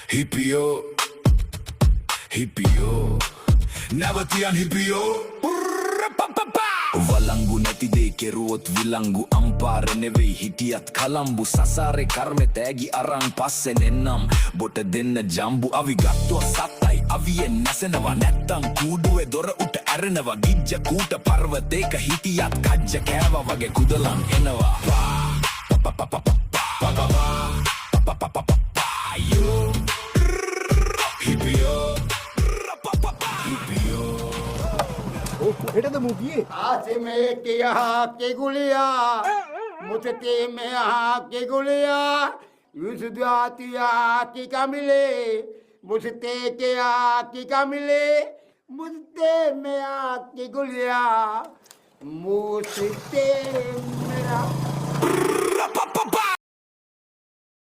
Hippio, hippio, නැවතියන් hippio. වලංගු නැති දේ කෙරුවොත් විලංගු අම්පාර නෙවෙයි හිටියත් කලම්බු සසාරේ කර්මෙ තෑගි අරන් පස්සෙන් එන්නම් බොට දෙන්න ජම්බු අවි ගත්තුව සත්තයි අවියෙන් නැසෙනවා නැත්තම් කූඩුවේ දොර උට ඇරෙනවා ගිජ්ජ කූට පර්වතේක හිටියත් කජ්ජ කෑවා වගේ කුදලන් එනවා हेटा तो मुझे आज में के यहाँ के गुलिया मुझे में यहाँ के गुलिया युद्धतिया की का मिले मुझे के यहाँ की का मिले मुझे में यहाँ की गुलिया मुझे मेरा